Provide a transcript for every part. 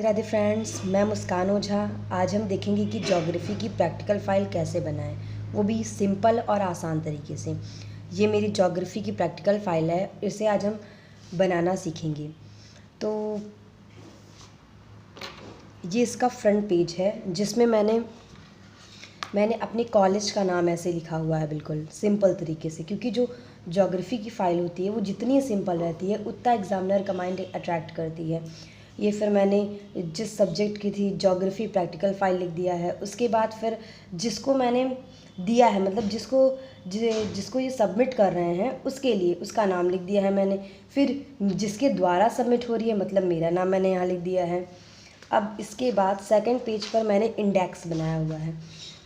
Radhe friends, मैं मुस्कान ओझा। आज हम देखेंगे कि ज्योग्राफी की प्रैक्टिकल फ़ाइल कैसे बनाएं, वो भी सिंपल और आसान तरीके से। ये मेरी ज्योग्राफी की प्रैक्टिकल फ़ाइल है, इसे आज हम बनाना सीखेंगे। तो ये इसका फ्रंट पेज है जिसमें मैंने अपने कॉलेज का नाम ऐसे लिखा हुआ है, बिल्कुल सिंपल तरीके से, क्योंकि जो ज्योग्राफी की फ़ाइल होती है वो जितनी सिंपल रहती है उतना एग्ज़ामिनर का माइंड अट्रैक्ट करती है। ये फिर मैंने जिस सब्जेक्ट की थी ज्योग्राफी प्रैक्टिकल फ़ाइल लिख दिया है। उसके बाद फिर जिसको मैंने दिया है, मतलब जिसको ये सबमिट कर रहे हैं उसके लिए उसका नाम लिख दिया है मैंने। फिर जिसके द्वारा सबमिट हो रही है, मतलब मेरा नाम मैंने यहाँ लिख दिया है। अब इसके बाद सेकंड पेज पर मैंने इंडेक्स बनाया हुआ है,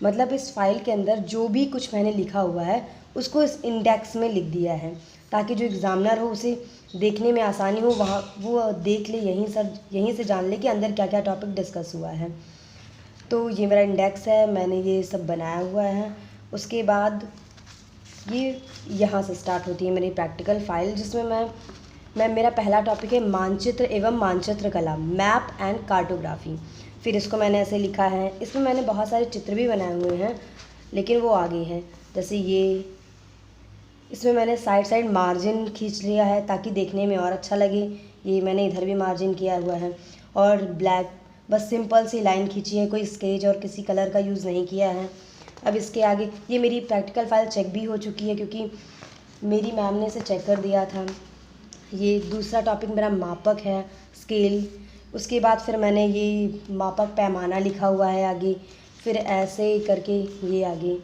मतलब इस फाइल के अंदर जो भी कुछ मैंने लिखा हुआ है उसको इस इंडेक्स में लिख दिया है, ताकि जो एग्ज़ामिनर हो उसे देखने में आसानी हो, वहाँ वो देख ले, यहीं से जान ले कि अंदर क्या क्या टॉपिक डिस्कस हुआ है। तो ये मेरा इंडेक्स है, मैंने ये सब बनाया हुआ है। उसके बाद ये यहाँ से स्टार्ट होती है मेरी प्रैक्टिकल फ़ाइल, जिसमें मेरा पहला टॉपिक है मानचित्र एवं मानचित्र कला, मैप एंड कार्टोग्राफी। फिर इसको मैंने ऐसे लिखा है। इसमें मैंने बहुत सारे चित्र भी बनाए हुए हैं, लेकिन वो आगे हैं। जैसे ये, इसमें मैंने साइड मार्जिन खींच लिया है ताकि देखने में और अच्छा लगे। ये मैंने इधर भी मार्जिन किया हुआ है, और ब्लैक बस सिंपल सी लाइन खींची है, कोई स्केच और किसी कलर का यूज़ नहीं किया है। अब इसके आगे ये मेरी प्रैक्टिकल फ़ाइल चेक भी हो चुकी है, क्योंकि मेरी मैम ने इसे चेक कर दिया था। ये दूसरा टॉपिक मेरा मापक है, स्केल। उसके बाद फिर मैंने ये मापक पैमाना लिखा हुआ है आगे, फिर ऐसे करके ये आगे।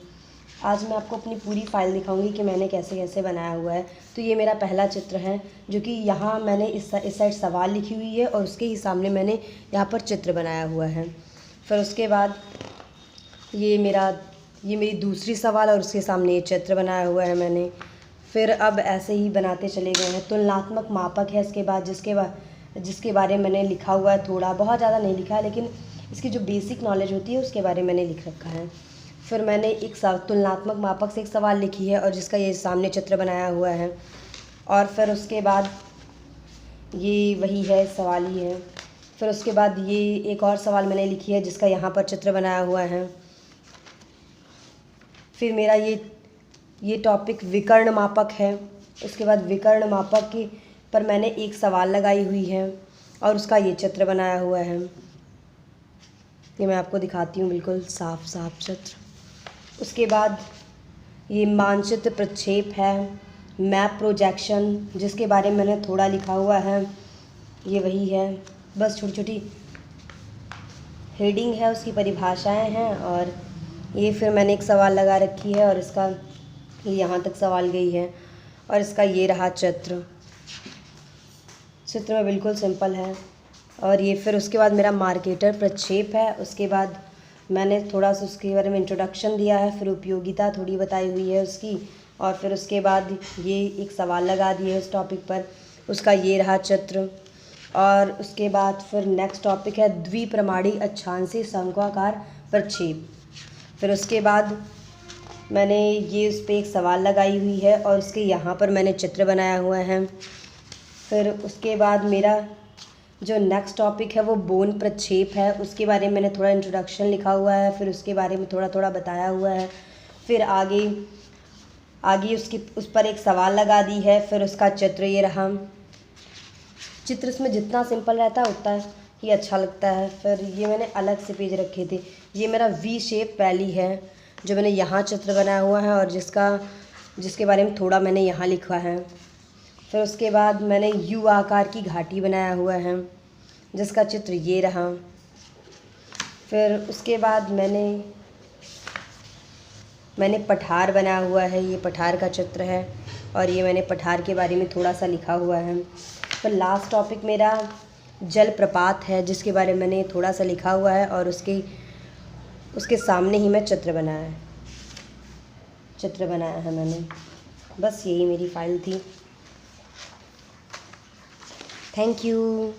आज मैं आपको अपनी पूरी फ़ाइल दिखाऊंगी कि मैंने कैसे कैसे बनाया हुआ है। तो ये मेरा पहला चित्र है, जो कि यहाँ मैंने इस साइड सवाल लिखी हुई है और उसके ही सामने मैंने यहाँ पर चित्र बनाया हुआ है। फिर उसके बाद ये मेरी दूसरी सवाल और उसके सामने ये चित्र बनाया हुआ है मैंने। फिर अब ऐसे ही बनाते चले गए हैं। तुलनात्मक मापक है इसके बाद, जिसके बारे में मैंने लिखा हुआ है थोड़ा, बहुत ज़्यादा नहीं लिखा है, लेकिन इसकी जो बेसिक नॉलेज होती है उसके बारे में मैंने लिख रखा है। फिर मैंने एक तुलनात्मक मापक से एक सवाल लिखी है और जिसका ये सामने चित्र बनाया हुआ है। और फिर उसके बाद ये वही है, सवाल ही है। फिर उसके बाद ये एक और सवाल मैंने लिखी है जिसका यहाँ पर चित्र बनाया हुआ है। फिर मेरा ये टॉपिक विकर्ण मापक है। उसके बाद विकर्ण मापक के पर मैंने एक सवाल लगाई हुई है और उसका ये चित्र बनाया हुआ है। ये मैं आपको दिखाती हूँ, बिल्कुल साफ साफ चित्र। उसके बाद ये मानचित्र प्रक्षेप है, मैप प्रोजेक्शन, जिसके बारे में मैंने थोड़ा लिखा हुआ है। ये वही है, बस छोटी छोटी हेडिंग है, उसकी परिभाषाएं हैं। और ये फिर मैंने एक सवाल लगा रखी है और इसका यहाँ तक सवाल गई है। और इसका ये रहा चित्र में बिल्कुल सिंपल है। और ये फिर उसके बाद मेरा मार्केटर प्रक्षेप है। उसके बाद मैंने थोड़ा सा उसके बारे में इंट्रोडक्शन दिया है, फिर उपयोगिता थोड़ी बताई हुई है उसकी। और फिर उसके बाद ये एक सवाल लगा दिए इस टॉपिक पर, उसका ये रहा चित्र। और उसके बाद फिर नेक्स्ट टॉपिक है द्विप्रमाणी अक्षांशीय शंक्वाकार प्रक्षेप। फिर उसके बाद मैंने ये उस पर एक सवाल लगाई हुई है और उसके यहाँ पर मैंने चित्र बनाया हुआ है। फिर उसके बाद मेरा जो नेक्स्ट टॉपिक है वो बोन प्रक्षेप है, उसके बारे में मैंने थोड़ा इंट्रोडक्शन लिखा हुआ है, फिर उसके बारे में थोड़ा थोड़ा बताया हुआ है। फिर आगे उस पर एक सवाल लगा दी है, फिर उसका चित्र ये रहा। चित्र इसमें जितना सिंपल रहता है उतना ही अच्छा लगता है। फिर ये मैंने अलग से पेज रखे थे। ये मेरा वी शेप वैली है, जो मैंने यहाँ चित्र बनाया हुआ है और जिसके बारे में थोड़ा मैंने यहाँ लिखा है। फिर उसके बाद मैंने यू आकार की घाटी बनाया हुआ है, जिसका चित्र ये रहा। फिर उसके बाद मैंने पठार बनाया हुआ है, ये पठार का चित्र है और ये मैंने पठार के बारे में थोड़ा सा लिखा हुआ है। फिर लास्ट टॉपिक मेरा जलप्रपात है, जिसके बारे में मैंने थोड़ा सा लिखा हुआ है और उसके सामने ही मैं चित्र बनाया है मैंने। बस यही मेरी फ़ाइल थी। Thank you.